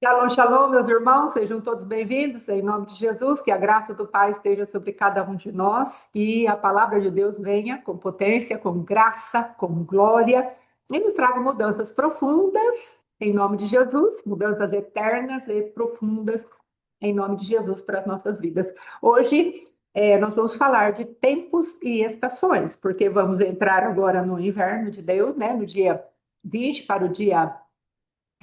Shalom, shalom, meus irmãos, sejam todos bem-vindos, em nome de Jesus, que a graça do Pai esteja sobre cada um de nós, que a palavra de Deus venha com potência, com graça, com glória, e nos traga mudanças profundas, em nome de Jesus, mudanças eternas e profundas, em nome de Jesus, para as nossas vidas. Hoje, nós vamos falar de tempos e estações, porque vamos entrar agora no inverno de Deus, né, no dia 20 para o dia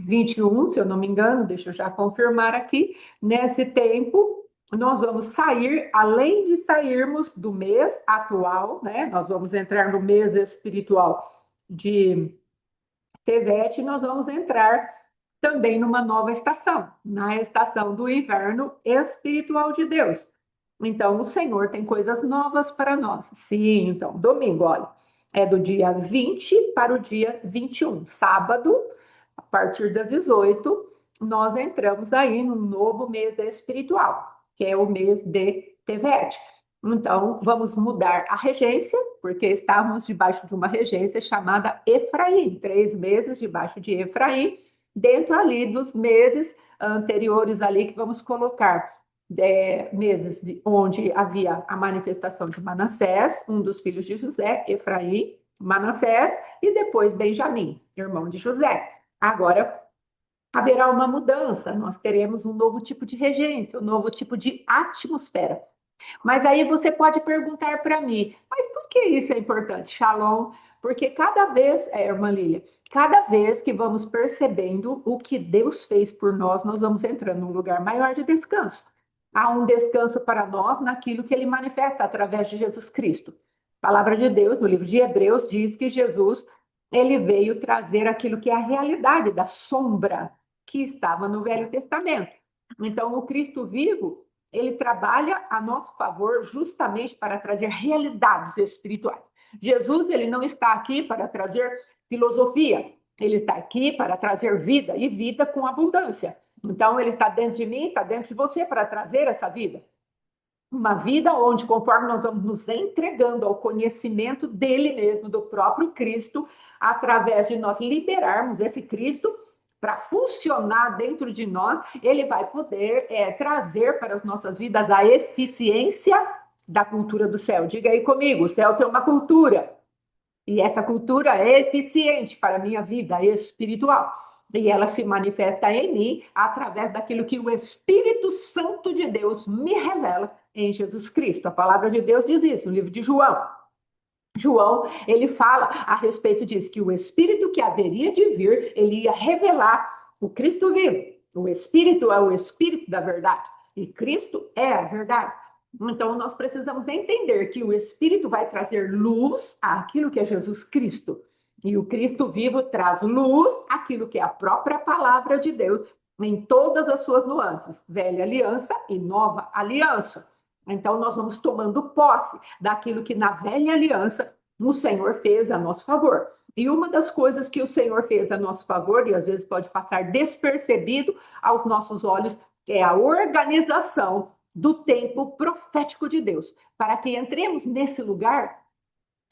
21, se eu não me engano, deixa eu já confirmar aqui. Nesse tempo, nós vamos sair, além de sairmos do mês atual, né? Nós vamos entrar no mês espiritual de Tevete, nós vamos entrar também numa nova estação, na estação do inverno espiritual de Deus. Então, o Senhor tem coisas novas para nós. Sim, então, domingo, olha, é do dia 20 para o dia 21, sábado, a partir das 18, nós entramos aí num novo mês espiritual, que é o mês de Tevet. Então, vamos mudar a regência, porque estávamos debaixo de uma regência chamada Efraim, 3 meses debaixo de Efraim, dentro ali dos meses anteriores ali que vamos colocar meses onde havia a manifestação de Manassés, um dos filhos de José, Efraim, Manassés, e depois Benjamim, irmão de José. Agora haverá uma mudança, nós teremos um novo tipo de regência, um novo tipo de atmosfera. Mas aí você pode perguntar para mim, mas por que isso é importante, Shalom? Porque cada vez, irmã Lília, cada vez que vamos percebendo o que Deus fez por nós, nós vamos entrando num lugar maior de descanso. Há um descanso para nós naquilo que ele manifesta através de Jesus Cristo. A palavra de Deus, no livro de Hebreus, diz que Jesus ele veio trazer aquilo que é a realidade da sombra que estava no Velho Testamento. Então, o Cristo vivo, ele trabalha a nosso favor justamente para trazer realidades espirituais. Jesus, ele não está aqui para trazer filosofia, ele está aqui para trazer vida e vida com abundância. Então, ele está dentro de mim, está dentro de você para trazer essa vida. Uma vida onde, conforme nós vamos nos entregando ao conhecimento dele mesmo, do próprio Cristo, através de nós liberarmos esse Cristo para funcionar dentro de nós, ele vai poder trazer para as nossas vidas a eficiência da cultura do céu. Diga aí comigo, o céu tem uma cultura. E essa cultura é eficiente para a minha vida espiritual. E ela se manifesta em mim através daquilo que o Espírito Santo de Deus me revela em Jesus Cristo. A palavra de Deus diz isso no livro de João. João, ele fala a respeito disso, que o Espírito que haveria de vir, ele ia revelar o Cristo vivo. O Espírito é o Espírito da verdade. E Cristo é a verdade. Então, nós precisamos entender que o Espírito vai trazer luz àquilo que é Jesus Cristo. E o Cristo vivo traz luz àquilo que é a própria palavra de Deus, em todas as suas nuances, velha aliança e nova aliança. Então, nós vamos tomando posse daquilo que na velha aliança o Senhor fez a nosso favor. E uma das coisas que o Senhor fez a nosso favor, e às vezes pode passar despercebido aos nossos olhos, é a organização do tempo profético de Deus, para que entremos nesse lugar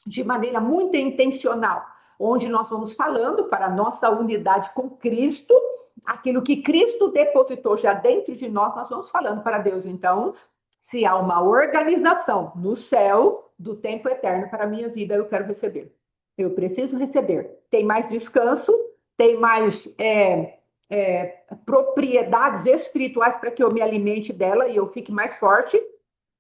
de maneira muito intencional, onde nós vamos falando para a nossa unidade com Cristo, aquilo que Cristo depositou já dentro de nós, nós vamos falando para Deus. Então, se há uma organização no céu do tempo eterno para a minha vida, eu quero receber. Eu preciso receber. Tem mais descanso, tem mais propriedades espirituais para que eu me alimente dela e eu fique mais forte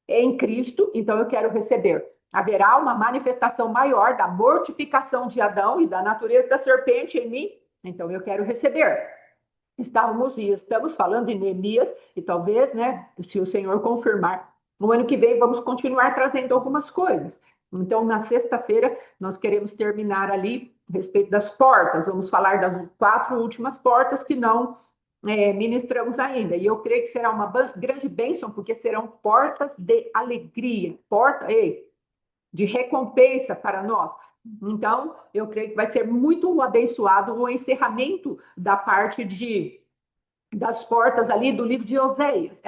em Cristo, então eu quero receber. Haverá uma manifestação maior da mortificação de Adão e da natureza da serpente em mim, então eu quero receber. Estamos falando em Neemias, e talvez, né, se o Senhor confirmar, no ano que vem vamos continuar trazendo algumas coisas. Então, na sexta-feira, nós queremos terminar ali a respeito das portas. Vamos falar das 4 últimas portas que não ministramos ainda. E eu creio que será uma grande bênção, porque serão portas de alegria, de recompensa para nós. Então, eu creio que vai ser muito abençoado o encerramento da parte das portas ali do livro de Oséias,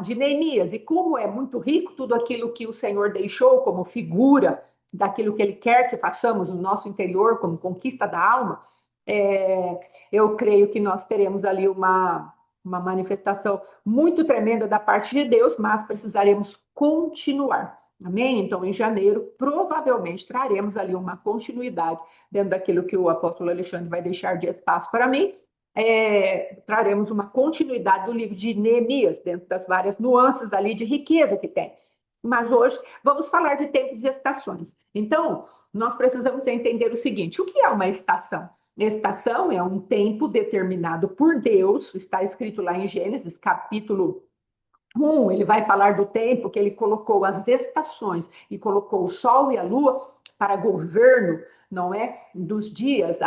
de Neemias, e como é muito rico tudo aquilo que o Senhor deixou como figura daquilo que Ele quer que façamos no nosso interior, como conquista da alma, eu creio que nós teremos ali uma manifestação muito tremenda da parte de Deus, mas precisaremos continuar. Amém? Então, em janeiro, provavelmente traremos ali uma continuidade dentro daquilo que o apóstolo Alexandre vai deixar de espaço para mim. Traremos uma continuidade do livro de Neemias, dentro das várias nuances ali de riqueza que tem. Mas hoje vamos falar de tempos e estações. Então, nós precisamos entender o seguinte: o que é uma estação? Estação é um tempo determinado por Deus, está escrito lá em Gênesis, capítulo 1, ele vai falar do tempo que ele colocou as estações e colocou o sol e a lua para governo, não é? Dos dias,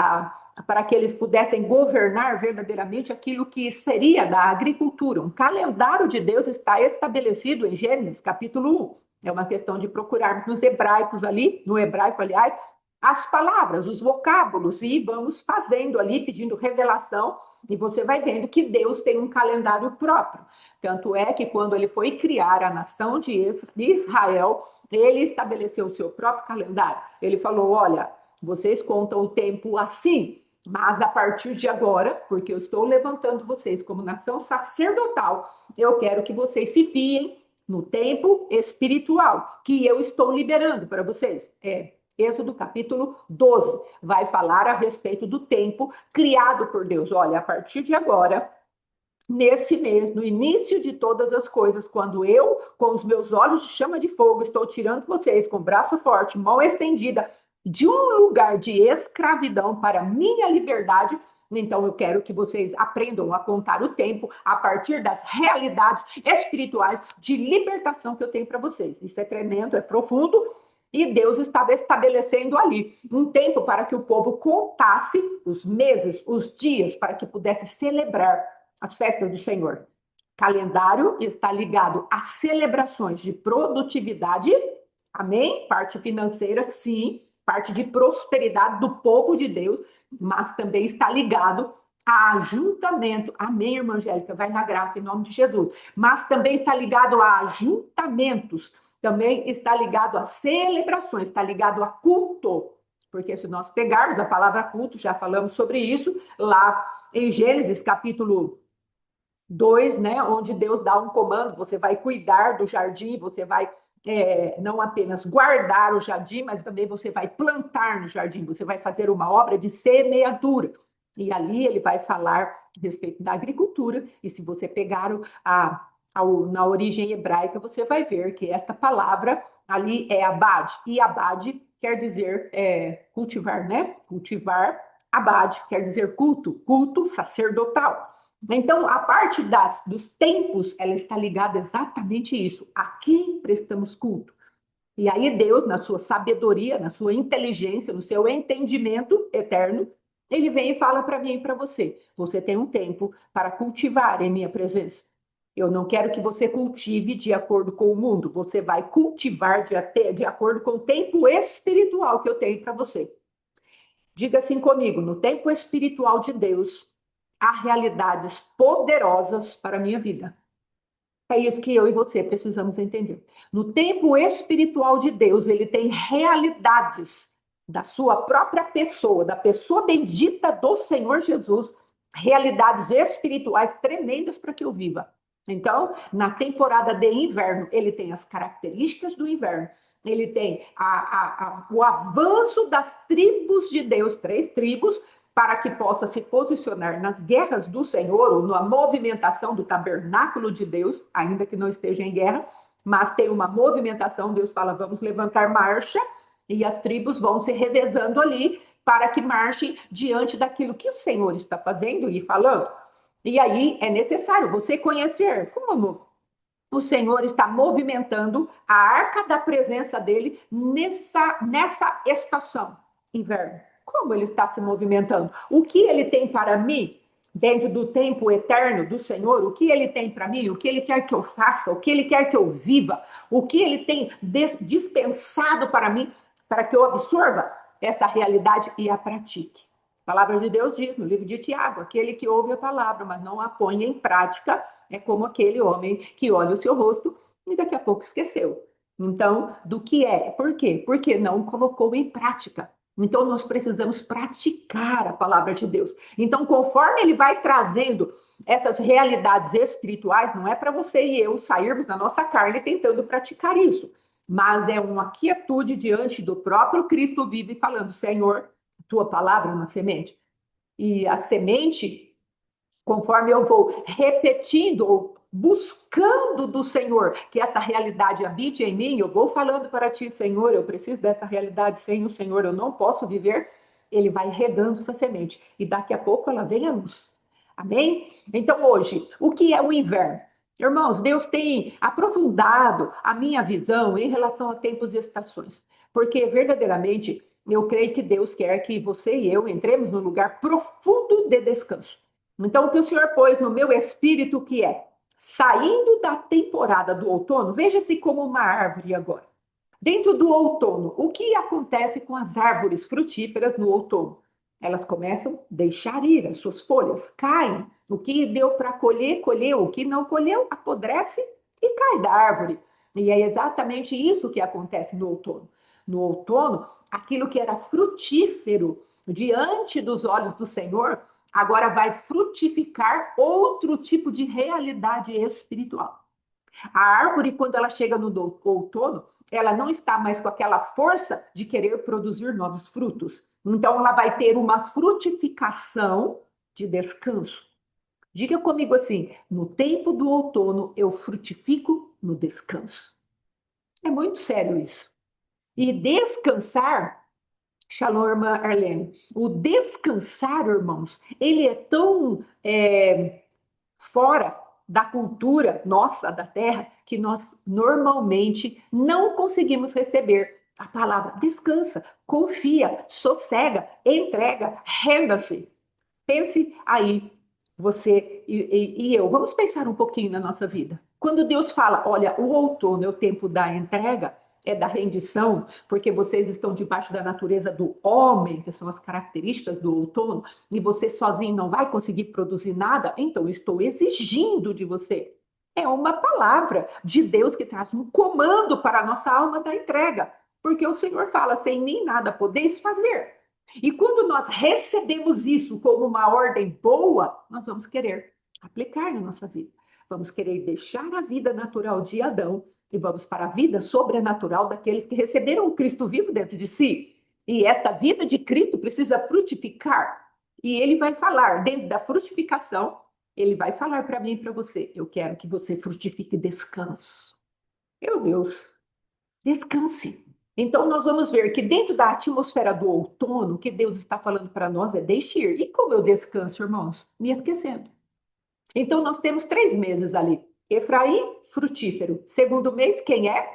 para que eles pudessem governar verdadeiramente aquilo que seria da agricultura. Um calendário de Deus está estabelecido em Gênesis, capítulo 1. É uma questão de procurarmos nos hebraicos ali, no hebraico, aliás, as palavras, os vocábulos, e vamos fazendo ali, pedindo revelação, e você vai vendo que Deus tem um calendário próprio. Tanto é que quando ele foi criar a nação de Israel, ele estabeleceu o seu próprio calendário. Ele falou: olha, vocês contam o tempo assim, mas a partir de agora, porque eu estou levantando vocês como nação sacerdotal, eu quero que vocês se fiem no tempo espiritual que eu estou liberando para vocês. Êxodo capítulo 12 vai falar a respeito do tempo criado por Deus. Olha, a partir de agora, nesse mês, no início de todas as coisas, quando eu, com os meus olhos de chama de fogo, estou tirando vocês com braço forte, mão estendida, de um lugar de escravidão para minha liberdade, então eu quero que vocês aprendam a contar o tempo a partir das realidades espirituais de libertação que eu tenho para vocês. Isso é tremendo, é profundo. E Deus estava estabelecendo ali um tempo para que o povo contasse os meses, os dias, para que pudesse celebrar as festas do Senhor. Calendário está ligado a celebrações de produtividade, amém? Parte financeira, sim, parte de prosperidade do povo de Deus, mas também está ligado a ajuntamento, amém, irmã Angélica? Vai na graça, em nome de Jesus. Mas também está ligado a ajuntamentos, também está ligado a celebrações, está ligado a culto, porque se nós pegarmos a palavra culto, já falamos sobre isso, lá em Gênesis, capítulo 2, né, onde Deus dá um comando: você vai cuidar do jardim, você vai não apenas guardar o jardim, mas também você vai plantar no jardim, você vai fazer uma obra de semeadura. E ali ele vai falar a respeito da agricultura, e se você pegar na origem hebraica, você vai ver que esta palavra ali é abade, e abade quer dizer cultivar, né? Cultivar, abade quer dizer culto, culto sacerdotal. Então, a parte dos tempos, ela está ligada exatamente a isso. A quem prestamos culto? E aí Deus, na sua sabedoria, na sua inteligência, no seu entendimento eterno, ele vem e fala para mim e para você: você tem um tempo para cultivar em minha presença. Eu não quero que você cultive de acordo com o mundo. Você vai cultivar de acordo com o tempo espiritual que eu tenho para você. Diga assim comigo: no tempo espiritual de Deus, há realidades poderosas para a minha vida. É isso que eu e você precisamos entender. No tempo espiritual de Deus, ele tem realidades da sua própria pessoa, da pessoa bendita do Senhor Jesus, realidades espirituais tremendas para que eu viva. Então, na temporada de inverno, ele tem as características do inverno. Ele tem o avanço das tribos de Deus, 3 tribos, para que possa se posicionar nas guerras do Senhor, ou na movimentação do tabernáculo de Deus, ainda que não esteja em guerra, mas tem uma movimentação. Deus fala: vamos levantar marcha, e as tribos vão se revezando ali para que marchem diante daquilo que o Senhor está fazendo e falando. E aí é necessário você conhecer como o Senhor está movimentando a arca da presença dele nessa estação, inverno. Como ele está se movimentando? O que ele tem para mim, dentro do tempo eterno do Senhor? O que ele tem para mim? O que ele quer que eu faça? O que ele quer que eu viva? O que ele tem dispensado para mim, para que eu absorva essa realidade e a pratique? A palavra de Deus diz no livro de Tiago: aquele que ouve a palavra, mas não a põe em prática, é como aquele homem que olha o seu rosto e daqui a pouco esqueceu. Então, do que é? Por quê? Porque não colocou em prática. Então, nós precisamos praticar a palavra de Deus. Então, conforme ele vai trazendo essas realidades espirituais não é para você e eu sairmos da nossa carne tentando praticar isso, mas é uma quietude diante do próprio Cristo vivo e falando, Senhor, tua palavra é uma semente. E a semente, conforme eu vou repetindo ou buscando do Senhor que essa realidade habite em mim, eu vou falando para ti, Senhor, eu preciso dessa realidade, sem o Senhor eu não posso viver. Ele vai regando essa semente e daqui a pouco ela vem à luz. Amém? Então hoje, o que é o inverno? Irmãos, Deus tem aprofundado a minha visão em relação a tempos e estações, porque verdadeiramente eu creio que Deus quer que você e eu entremos num lugar profundo de descanso. Então, o que o Senhor pôs no meu espírito que é, saindo da temporada do outono, veja-se como uma árvore agora. Dentro do outono, o que acontece com as árvores frutíferas no outono? Elas começam a deixar ir, as suas folhas caem. O que deu para colher, colheu. O que não colheu, apodrece e cai da árvore. E é exatamente isso que acontece no outono. No outono, aquilo que era frutífero diante dos olhos do Senhor, agora vai frutificar outro tipo de realidade espiritual. A árvore, quando ela chega no outono, ela não está mais com aquela força de querer produzir novos frutos. Então, ela vai ter uma frutificação de descanso. Diga comigo assim: no tempo do outono, eu frutifico no descanso. É muito sério isso. E descansar, Shalom, irmã Arlene, o descansar, irmãos, ele é tão fora da cultura nossa, da terra, que nós normalmente não conseguimos receber a palavra descansa, confia, sossega, entrega, renda-se. Pense aí, você e eu, vamos pensar um pouquinho na nossa vida. Quando Deus fala, olha, o outono é o tempo da entrega, é da rendição, porque vocês estão debaixo da natureza do homem, que são as características do outono, e você sozinho não vai conseguir produzir nada, então eu estou exigindo de você. É uma palavra de Deus que traz um comando para a nossa alma da entrega, porque o Senhor fala, sem mim nada podeis fazer. E quando nós recebemos isso como uma ordem boa, nós vamos querer aplicar na nossa vida. Vamos querer deixar a vida natural de Adão e vamos para a vida sobrenatural daqueles que receberam o Cristo vivo dentro de si. E essa vida de Cristo precisa frutificar. E ele vai falar, dentro da frutificação, ele vai falar para mim e para você: eu quero que você frutifique descanso. Meu Deus, descanse. Então, nós vamos ver que dentro da atmosfera do outono, o que Deus está falando para nós é deixe ir. E como eu descanso, irmãos? Me esquecendo. Então, nós temos 3 meses ali. Efraim, frutífero. Segundo mês, quem é?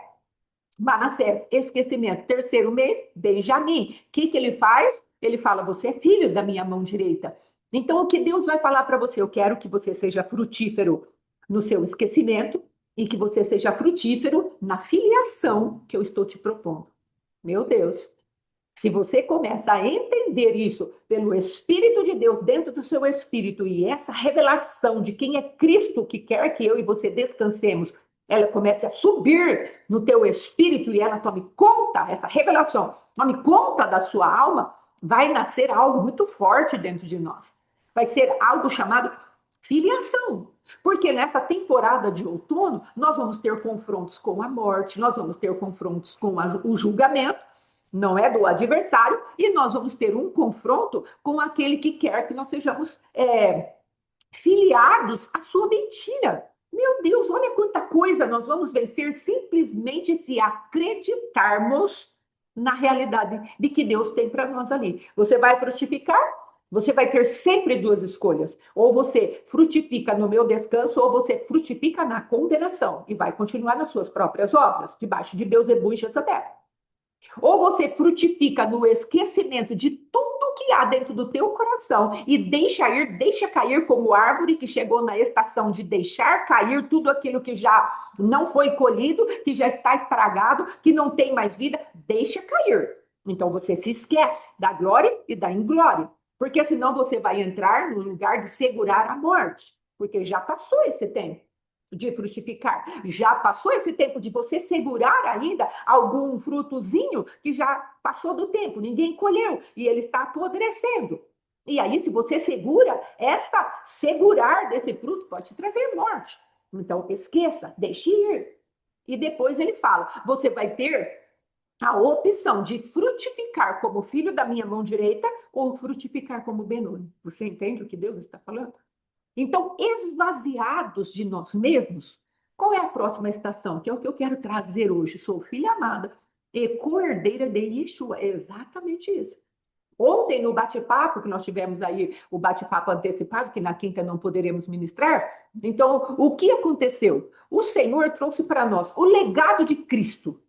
Manassés, esquecimento. Terceiro mês, Benjamim. O que ele faz? Ele fala, você é filho da minha mão direita. Então, o que Deus vai falar para você? Eu quero que você seja frutífero no seu esquecimento e que você seja frutífero na filiação que eu estou te propondo. Meu Deus, se você começa a entender isso pelo Espírito de Deus dentro do seu espírito e essa revelação de quem é Cristo que quer que eu e você descansemos, ela comece a subir no teu espírito e ela tome conta, essa revelação, tome conta da sua alma, vai nascer algo muito forte dentro de nós. Vai ser algo chamado filiação. Porque nessa temporada de outono, nós vamos ter confrontos com a morte, nós vamos ter confrontos com o julgamento, não é do adversário, e nós vamos ter um confronto com aquele que quer que nós sejamos filiados à sua mentira. Meu Deus, olha quanta coisa nós vamos vencer simplesmente se acreditarmos na realidade de que Deus tem para nós ali. Você vai frutificar? Você vai ter sempre 2 escolhas. Ou você frutifica no meu descanso, ou você frutifica na condenação e vai continuar nas suas próprias obras, debaixo de Beelzebul e Jezabel. Ou você frutifica no esquecimento de tudo que há dentro do teu coração e deixa ir, deixa cair como árvore que chegou na estação de deixar cair tudo aquilo que já não foi colhido, que já está estragado, que não tem mais vida, deixa cair. Então você se esquece da glória e da inglória, porque senão você vai entrar no lugar de segurar a morte, porque já passou esse tempo de frutificar. Já passou esse tempo de você segurar ainda algum frutozinho que já passou do tempo, ninguém colheu e ele está apodrecendo. E aí, se você segura, segurar desse fruto pode te trazer morte. Então, esqueça, deixe ir. E depois ele fala: você vai ter a opção de frutificar como filho da minha mão direita ou frutificar como Benoni. Você entende o que Deus está falando? Então, esvaziados de nós mesmos, qual é a próxima estação? Que é o que eu quero trazer hoje. Sou filha amada e co-herdeira de Yeshua. É exatamente isso. Ontem, no bate-papo, que nós tivemos aí, o bate-papo antecipado, que na quinta não poderemos ministrar, então, o que aconteceu? O Senhor trouxe para nós o legado de Cristo,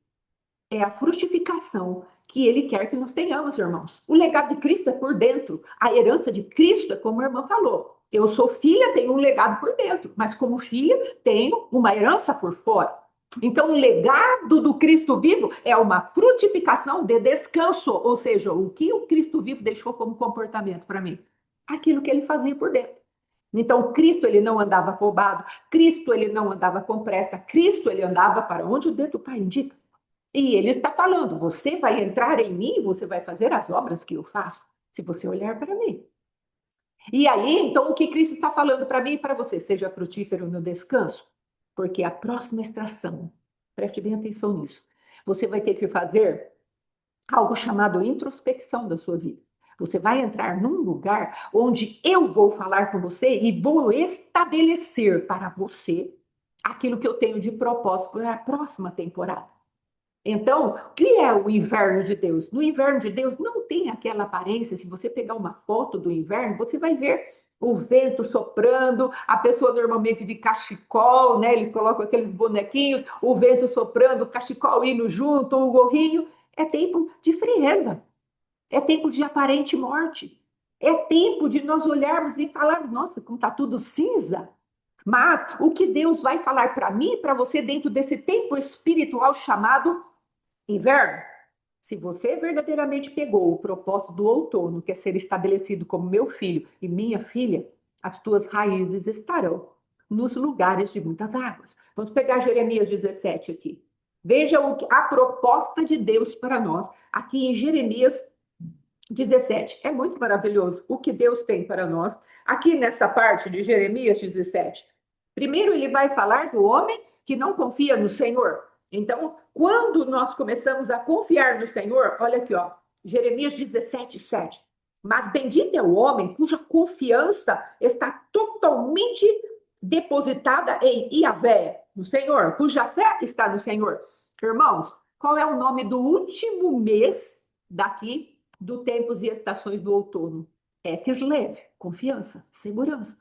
é a frutificação que ele quer que nós tenhamos, irmãos. O legado de Cristo é por dentro. A herança de Cristo é como a irmã falou. Eu sou filha, tenho um legado por dentro, mas como filha, tenho uma herança por fora. Então, o legado do Cristo vivo é uma frutificação de descanso, ou seja, o que o Cristo vivo deixou como comportamento para mim? Aquilo que ele fazia por dentro. Então, Cristo, ele não andava roubado, Cristo, ele não andava com pressa, Cristo, ele andava para onde o dedo do Pai indica. E ele está falando: você vai entrar em mim, você vai fazer as obras que eu faço, se você olhar para mim. E aí, então, o que Cristo está falando para mim e para você? Seja frutífero no descanso, porque a próxima estação, preste bem atenção nisso, você vai ter que fazer algo chamado introspecção da sua vida. Você vai entrar num lugar onde eu vou falar com você e vou estabelecer para você aquilo que eu tenho de propósito para a próxima temporada. Então, o que é o inverno de Deus? No inverno de Deus não tem aquela aparência. Se você pegar uma foto do inverno, você vai ver o vento soprando, a pessoa normalmente de cachecol, né? Eles colocam aqueles bonequinhos, o vento soprando, o cachecol indo junto, o gorrinho. É tempo de frieza, é tempo de aparente morte, é tempo de nós olharmos e falarmos: nossa, como está tudo cinza. Mas o que Deus vai falar para mim e para você dentro desse tempo espiritual chamado inverno, se você verdadeiramente pegou o propósito do outono, que é ser estabelecido como meu filho e minha filha, as tuas raízes estarão nos lugares de muitas águas. Vamos pegar Jeremias 17 aqui. Veja a proposta de Deus para nós, aqui em Jeremias 17. É muito maravilhoso o que Deus tem para nós, aqui nessa parte de Jeremias 17. Primeiro, ele vai falar do homem que não confia no Senhor. Então, quando nós começamos a confiar no Senhor, olha aqui, ó, Jeremias 17, 7. Mas bendito é o homem cuja confiança está totalmente depositada em Yahvé, no Senhor, cuja fé está no Senhor. Irmãos, qual é o nome do último mês daqui do tempos e estações do outono? É Kislev, confiança, segurança.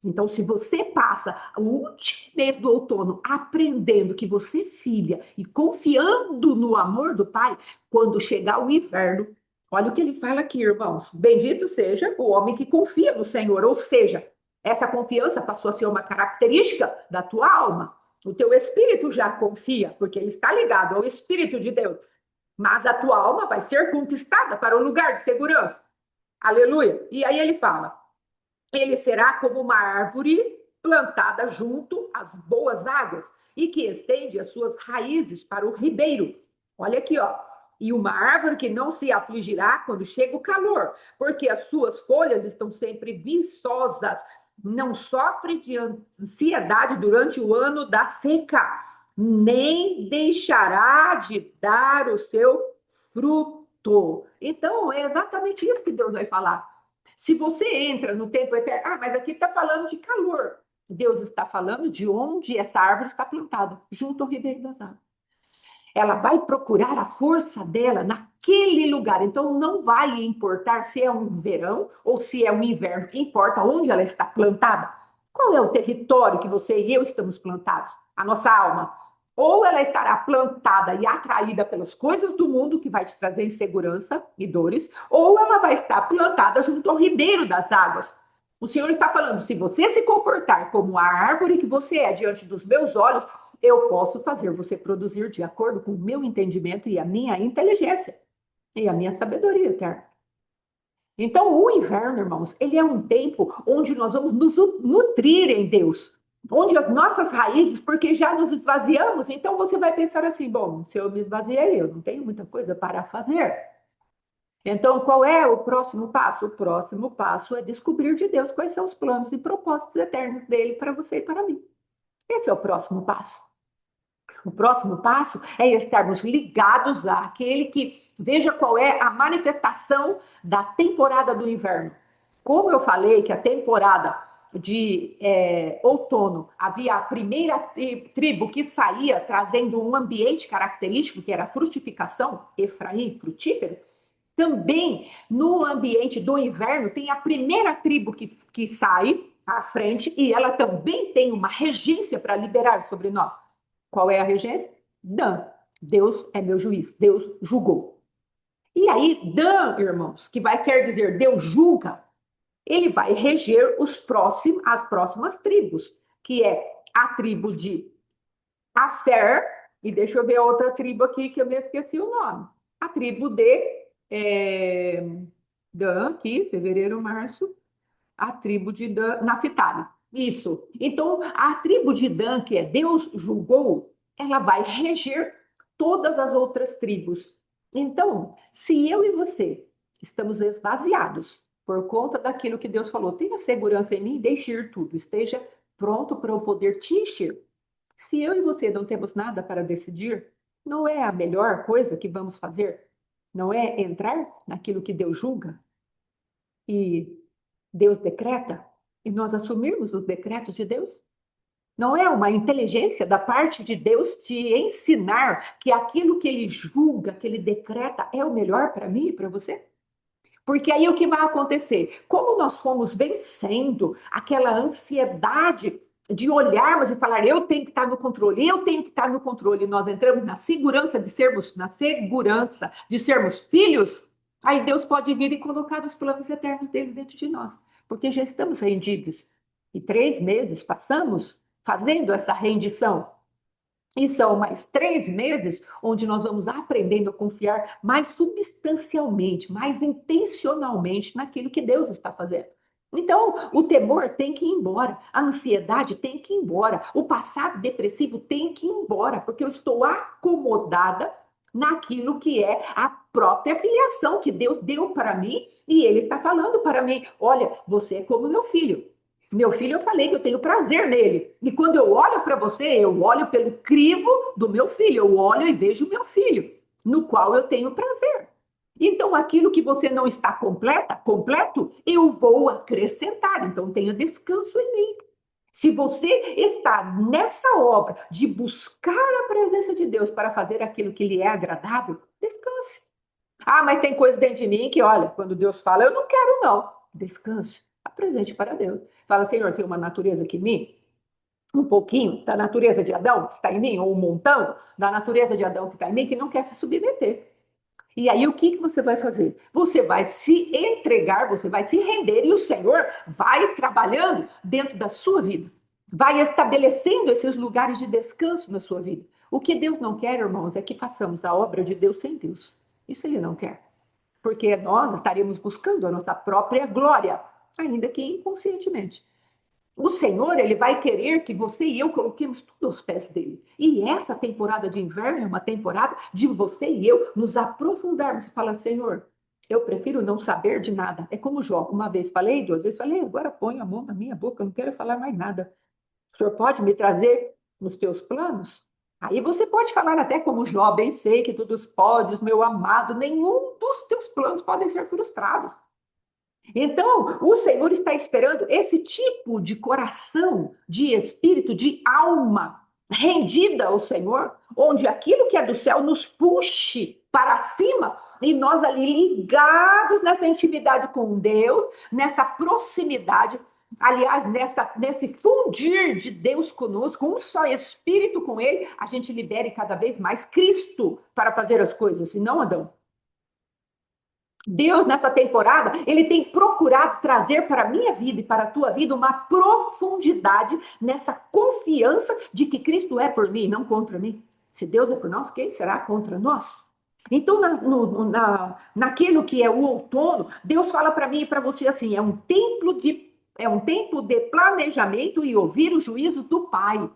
Então, se você passa o último mês do outono aprendendo que você é filha e confiando no amor do Pai, quando chegar o inverno, olha o que ele fala aqui, irmãos. Bendito seja o homem que confia no Senhor. Ou seja, essa confiança passou a ser uma característica da tua alma. O teu espírito já confia, porque ele está ligado ao Espírito de Deus. Mas a tua alma vai ser conquistada para o lugar de segurança. Aleluia. E aí ele fala: ele será como uma árvore plantada junto às boas águas e que estende as suas raízes para o ribeiro. Olha aqui, ó. E uma árvore que não se afligirá quando chega o calor, porque as suas folhas estão sempre viçosas, não sofre de ansiedade durante o ano da seca, nem deixará de dar o seu fruto. Então, é exatamente isso que Deus vai falar. Se você entra no tempo eterno, mas aqui está falando de calor. Deus está falando de onde essa árvore está plantada, junto ao ribeiro das águas. Ela vai procurar a força dela naquele lugar. Então, não vai importar se é um verão ou se é um inverno, importa onde ela está plantada. Qual é o território que você e eu estamos plantados? A nossa alma. Ou ela estará plantada e atraída pelas coisas do mundo, que vai te trazer insegurança e dores, ou ela vai estar plantada junto ao ribeiro das águas. O Senhor está falando: se você se comportar como a árvore que você é diante dos meus olhos, eu posso fazer você produzir de acordo com o meu entendimento e a minha inteligência e a minha sabedoria eterna. Então, o inverno, irmãos, ele é um tempo onde nós vamos nos nutrir em Deus, onde as nossas raízes, porque já nos esvaziamos, então você vai pensar assim: bom, se eu me esvaziei, eu não tenho muita coisa para fazer. Então, qual é o próximo passo? O próximo passo é descobrir de Deus quais são os planos e propósitos eternos dele para você e para mim. Esse é o próximo passo. O próximo passo é estarmos ligados àquele que veja qual é a manifestação da temporada do inverno. Como eu falei que a temporada de outono havia a primeira tribo que saía trazendo um ambiente característico, que era a frutificação, Efraim, frutífero, também no ambiente do inverno tem a primeira tribo que sai à frente e ela também tem uma regência para liberar sobre nós. Qual é a regência? Dan. Deus é meu juiz. Deus julgou. E aí, Dan, irmãos, que vai querer dizer Deus julga, ele vai reger as próximas tribos, que é a tribo de Asser, e deixa eu ver a outra tribo aqui que eu me esqueci o nome. A tribo de Dan, aqui, fevereiro, março, a tribo de Dan, Naphtali. Isso. Então, a tribo de Dan, que é Deus julgou, ela vai reger todas as outras tribos. Então, se eu e você estamos esvaziados por conta daquilo que Deus falou, tenha segurança em mim, deixe ir tudo, esteja pronto para eu poder te encher. Se eu e você não temos nada para decidir, não é a melhor coisa que vamos fazer? Não é entrar naquilo que Deus julga e Deus decreta e nós assumirmos os decretos de Deus? Não é uma inteligência da parte de Deus te ensinar que aquilo que ele julga, que ele decreta, é o melhor para mim e para você? Porque aí o que vai acontecer? Como nós fomos vencendo aquela ansiedade de olharmos e falar, eu tenho que estar no controle, eu tenho que estar no controle, e nós entramos na segurança de sermos filhos, aí Deus pode vir e colocar os planos eternos dele dentro de nós, porque já estamos rendidos. E 3 meses passamos fazendo essa rendição. E são mais 3 meses onde nós vamos aprendendo a confiar mais substancialmente, mais intencionalmente naquilo que Deus está fazendo. Então, o temor tem que ir embora, a ansiedade tem que ir embora, o passado depressivo tem que ir embora, porque eu estou acomodada naquilo que é a própria filiação que Deus deu para mim e Ele está falando para mim: olha, você é como meu filho. Meu filho, eu falei que eu tenho prazer nele. E quando eu olho para você, eu olho pelo crivo do meu filho. Eu olho e vejo o meu filho, no qual eu tenho prazer. Então, aquilo que você não está completo, eu vou acrescentar. Então, tenha descanso em mim. Se você está nessa obra de buscar a presença de Deus para fazer aquilo que lhe é agradável, descanse. Ah, mas tem coisa dentro de mim que, olha, quando Deus fala, eu não quero, não. Descanse. Apresente para Deus. Fala, Senhor, tem uma natureza aqui em mim, um pouquinho da natureza de Adão que está em mim, ou um montão da natureza de Adão que está em mim, que não quer se submeter. E aí, o que você vai fazer? Você vai se entregar, você vai se render, e o Senhor vai trabalhando dentro da sua vida. Vai estabelecendo esses lugares de descanso na sua vida. O que Deus não quer, irmãos, é que façamos a obra de Deus sem Deus. Isso Ele não quer. Porque nós estaremos buscando a nossa própria glória, ainda que inconscientemente. O Senhor, ele vai querer que você e eu coloquemos tudo aos pés dele. E essa temporada de inverno é uma temporada de você e eu nos aprofundarmos e falar, Senhor, eu prefiro não saber de nada. É como Jó, uma vez falei, 2 vezes falei, agora ponho a mão na minha boca, eu não quero falar mais nada. O Senhor pode me trazer nos teus planos? Aí você pode falar até como Jó, bem sei que tudo podes, meu amado, nenhum dos teus planos podem ser frustrados. Então, o Senhor está esperando esse tipo de coração, de espírito, de alma rendida ao Senhor, onde aquilo que é do céu nos puxe para cima e nós ali ligados nessa intimidade com Deus, nessa proximidade, aliás, nesse fundir de Deus conosco, um só espírito com Ele, a gente libere cada vez mais Cristo para fazer as coisas, e não Adão. Deus, nessa temporada, ele tem procurado trazer para a minha vida e para a tua vida uma profundidade nessa confiança de que Cristo é por mim, não contra mim. Se Deus é por nós, quem será contra nós? Então, naquilo que é o outono, Deus fala para mim e para você assim: é um tempo de planejamento e ouvir o juízo do Pai.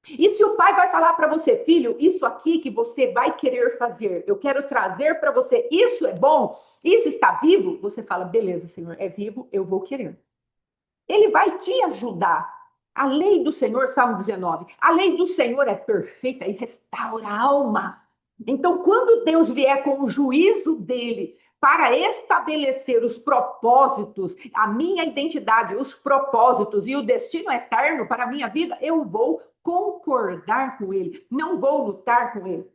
E se o pai vai falar para você, filho, isso aqui que você vai querer fazer, eu quero trazer para você, isso é bom, isso está vivo, você fala, beleza, Senhor, é vivo, eu vou querer. Ele vai te ajudar. A lei do Senhor, Salmo 19, a lei do Senhor é perfeita e restaura a alma. Então, quando Deus vier com o juízo dele para estabelecer os propósitos, a minha identidade, os propósitos e o destino eterno para a minha vida, eu vou concordar com ele, não vou lutar com ele.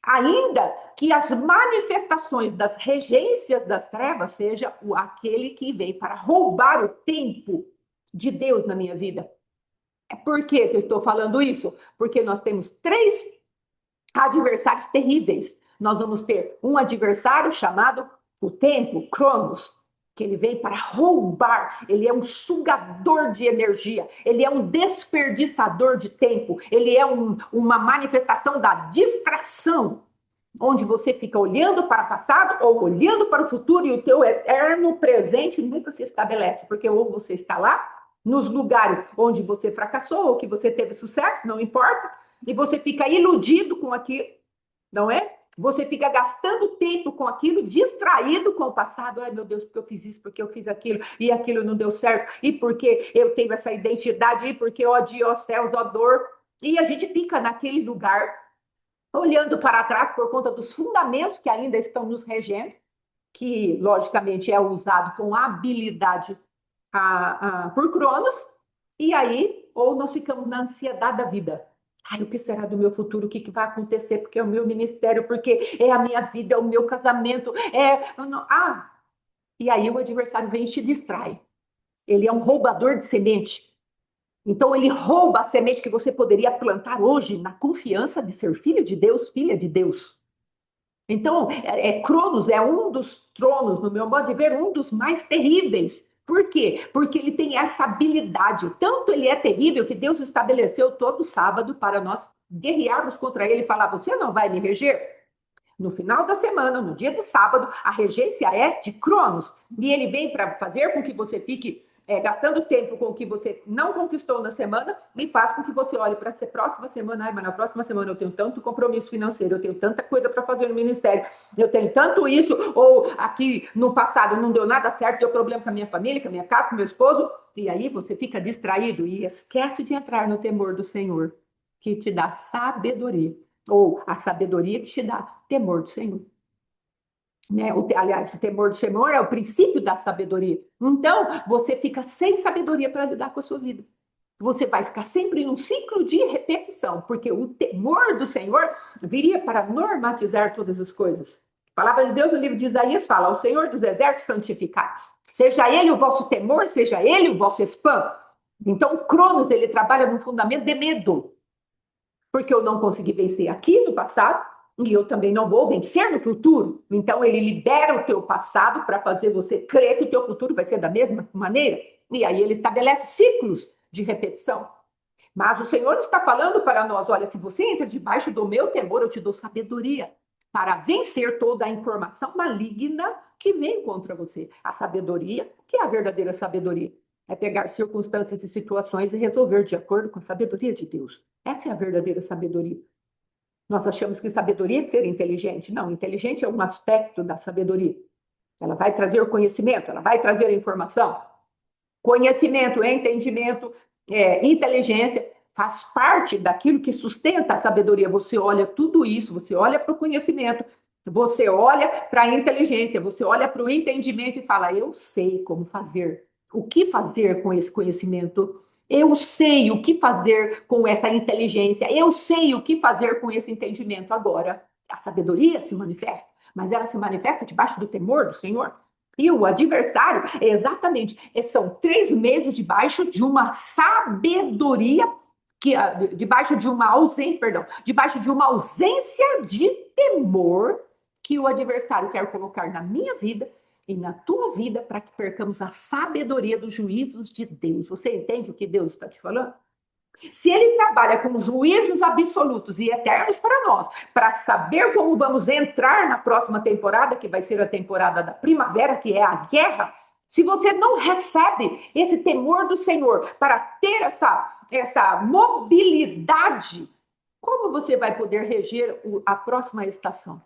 Ainda que as manifestações das regências das trevas seja aquele que veio para roubar o tempo de Deus na minha vida. Por que eu estou falando isso? Porque nós temos três adversários terríveis. Nós vamos ter um adversário chamado o tempo, Cronos, que ele vem para roubar, ele é um sugador de energia, ele é um desperdiçador de tempo, ele é uma manifestação da distração, onde você fica olhando para o passado ou olhando para o futuro e o teu eterno presente nunca se estabelece, porque ou você está lá, nos lugares onde você fracassou ou que você teve sucesso, não importa, e você fica iludido com aquilo, não é? Você fica gastando tempo com aquilo, distraído com o passado. Ai, meu Deus, porque eu fiz isso, porque eu fiz aquilo, e aquilo não deu certo, e porque eu tenho essa identidade, e porque, ó dia, ó céus, ó dor. E a gente fica naquele lugar, olhando para trás por conta dos fundamentos que ainda estão nos regendo, que, logicamente, é usado com habilidade por Cronos, e aí, ou nós ficamos na ansiedade da vida. Ai, o que será do meu futuro? O que, que vai acontecer? Porque é o meu ministério, porque é a minha vida, é o meu casamento, e aí o adversário vem e te distrai. Ele é um roubador de semente. Então ele rouba a semente que você poderia plantar hoje na confiança de ser filho de Deus, filha de Deus. Então, Cronos é um dos tronos, no meu modo de ver, um dos mais terríveis. Por quê? Porque ele tem essa habilidade. Tanto ele é terrível que Deus estabeleceu todo sábado para nós guerrearmos contra ele e falar: você não vai me reger? No final da semana, no dia de sábado, a regência é de Cronos. E ele vem para fazer com que você fique gastando tempo com o que você não conquistou na semana e faz com que você olhe para a próxima semana. Ai, mas na próxima semana eu tenho tanto compromisso financeiro, eu tenho tanta coisa para fazer no ministério, eu tenho tanto isso, ou aqui no passado não deu nada certo, deu problema com a minha família, com a minha casa, com o meu esposo. E aí você fica distraído e esquece de entrar no temor do Senhor, que te dá sabedoria. Ou a sabedoria que te dá temor do Senhor. Né? Aliás, o temor do Senhor é o princípio da sabedoria. Então, você fica sem sabedoria para lidar com a sua vida. Você vai ficar sempre num ciclo de repetição, porque o temor do Senhor viria para normatizar todas as coisas. A palavra de Deus no livro de Isaías fala: o Senhor dos exércitos santificar. Seja ele o vosso temor, seja ele o vosso espanto. Então, o Cronos, ele trabalha no fundamento de medo. Porque eu não consegui vencer aqui no passado e eu também não vou vencer no futuro. Então ele libera o teu passado para fazer você crer que o teu futuro vai ser da mesma maneira. E aí ele estabelece ciclos de repetição. Mas o Senhor está falando para nós: olha, se você entra debaixo do meu temor, eu te dou sabedoria para vencer toda a informação maligna que vem contra você. A sabedoria, que é a verdadeira sabedoria? É pegar circunstâncias e situações e resolver de acordo com a sabedoria de Deus. Essa é a verdadeira sabedoria. Nós achamos que sabedoria é ser inteligente. Não, inteligente é um aspecto da sabedoria. Ela vai trazer o conhecimento, ela vai trazer a informação. Conhecimento, entendimento, inteligência faz parte daquilo que sustenta a sabedoria. Você olha tudo isso, você olha para o conhecimento, você olha para a inteligência, você olha para o entendimento e fala: eu sei como fazer. O que fazer com esse conhecimento? Eu sei o que fazer com essa inteligência. Eu sei o que fazer com esse entendimento. Agora, a sabedoria se manifesta, mas ela se manifesta debaixo do temor do Senhor. E o adversário, exatamente, são 3 meses debaixo de uma sabedoria, debaixo de uma ausência, perdão, debaixo de uma ausência de temor que o adversário quer colocar na minha vida e na tua vida para que percamos a sabedoria dos juízos de Deus. Você entende o que Deus está te falando? Se ele trabalha com juízos absolutos e eternos para nós, para saber como vamos entrar na próxima temporada, que vai ser a temporada da primavera, que é a guerra, Se você não recebe esse temor do Senhor para ter essa mobilidade, como você vai poder reger a próxima estação?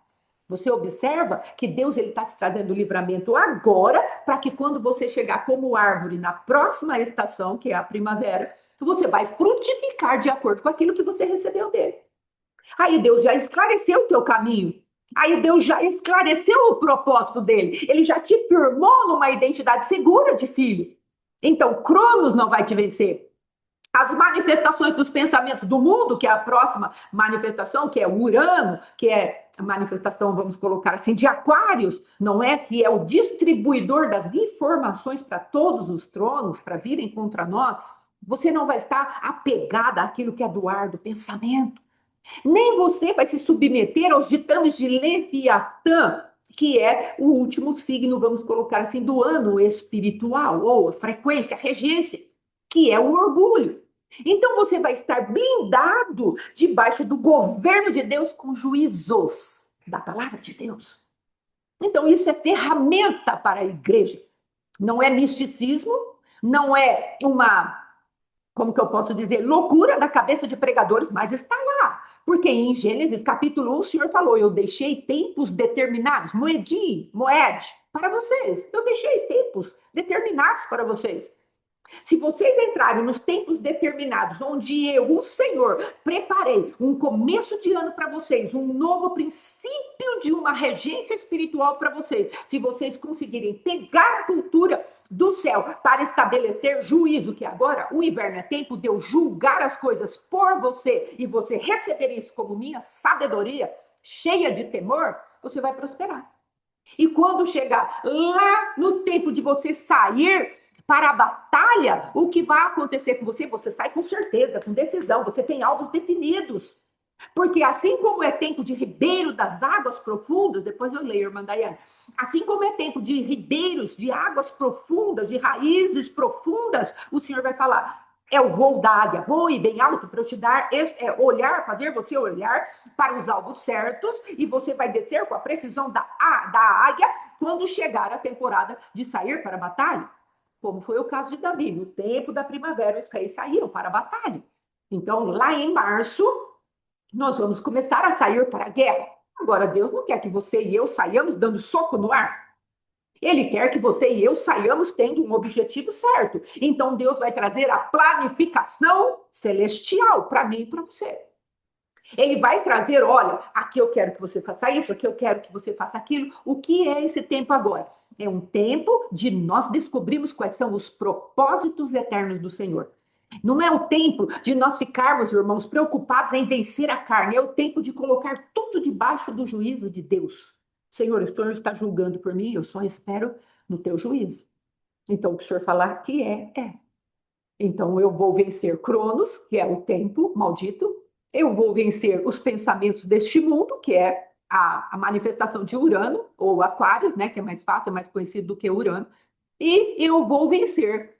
Você observa que Deus está te trazendo livramento agora, para que quando você chegar como árvore na próxima estação, que é a primavera, você vai frutificar de acordo com aquilo que você recebeu dele. Aí Deus já esclareceu o teu caminho. Aí Deus já esclareceu o propósito dele. Ele já te firmou numa identidade segura de filho. Então, Cronos não vai te vencer. As manifestações dos pensamentos do mundo, que é a próxima manifestação, que é o Urano, que é a manifestação, vamos colocar assim, de Aquários, não é? Que é o distribuidor das informações para todos os tronos, para virem contra nós. Você não vai estar apegada àquilo que é do ar do pensamento. Nem você vai se submeter aos ditames de Leviatã, que é o último signo, vamos colocar assim, do ano espiritual, ou a frequência, a regência, que é o orgulho. Então você vai estar blindado debaixo do governo de Deus com juízos da palavra de Deus. Então isso é ferramenta para a igreja. Não é misticismo, não é uma, como que eu posso dizer, loucura da cabeça de pregadores, mas está lá. Porque em Gênesis capítulo 1 o Senhor falou, eu deixei tempos determinados, moed, para vocês. Eu deixei tempos determinados para vocês. Se vocês entrarem nos tempos determinados, onde eu, o Senhor, preparei um começo de ano para vocês, um novo princípio de uma regência espiritual para vocês, se vocês conseguirem pegar a cultura do céu para estabelecer juízo, que agora o inverno é tempo de eu julgar as coisas por você e você receber isso como minha sabedoria, cheia de temor, você vai prosperar. E quando chegar lá no tempo de você sair para a batalha, o que vai acontecer com você? Você sai com certeza, com decisão, você tem alvos definidos. Porque assim como é tempo de ribeiro das águas profundas, depois eu leio, irmã Daiane, assim como é tempo de ribeiros, de águas profundas, de raízes profundas, o Senhor vai falar, é o voo da águia, voe bem alto para eu te dar, olhar, fazer você olhar para os alvos certos, e você vai descer com a precisão da águia quando chegar a temporada de sair para a batalha. Como foi o caso de Davi, no tempo da primavera os reis saíram para a batalha. Então, lá em março, nós vamos começar a sair para a guerra. Agora, Deus não quer que você e eu saiamos dando soco no ar. Ele quer que você e eu saiamos tendo um objetivo certo. Então, Deus vai trazer a planificação celestial para mim e para você. Ele vai trazer, olha, aqui eu quero que você faça isso, aqui eu quero que você faça aquilo. O que é esse tempo agora? É um tempo de nós descobrirmos quais são os propósitos eternos do Senhor. Não é o tempo de nós ficarmos, irmãos, preocupados em vencer a carne. É o tempo de colocar tudo debaixo do juízo de Deus. Senhor, o Senhor está julgando por mim, eu só espero no teu juízo. Então, o que o Senhor falar que é. Então, eu vou vencer Cronos, que é o tempo maldito. Eu vou vencer os pensamentos deste mundo, que é a manifestação de Urano, ou Aquário, né, que é mais fácil, é mais conhecido do que Urano. E eu vou vencer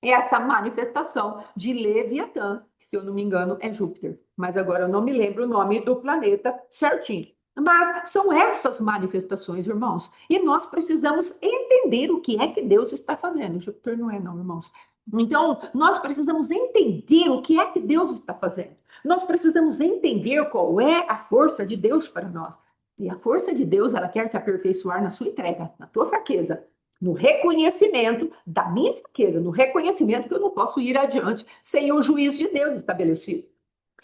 essa manifestação de Leviatã, que, se eu não me engano, é Júpiter. Mas agora eu não me lembro o nome do planeta certinho. Mas são essas manifestações, irmãos. E nós precisamos entender o que é que Deus está fazendo. Júpiter não é, não, irmãos. Então, nós precisamos entender o que é que Deus está fazendo. Nós precisamos entender qual é a força de Deus para nós. E a força de Deus, ela quer se aperfeiçoar na sua entrega, na tua fraqueza, no reconhecimento da minha fraqueza, no reconhecimento que eu não posso ir adiante sem o juízo de Deus estabelecido.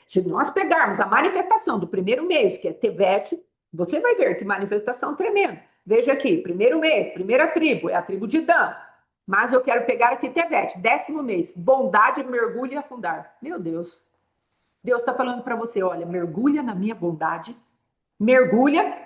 Se nós pegarmos a manifestação do primeiro mês, que é Tevete, você vai ver que manifestação tremenda. Veja aqui, primeiro mês, primeira tribo, é a tribo de Dan. Mas eu quero pegar aqui Tevete, 10º mês, bondade, mergulho e afundar. Meu Deus. Deus está falando para você, olha, mergulha na minha bondade, mergulha,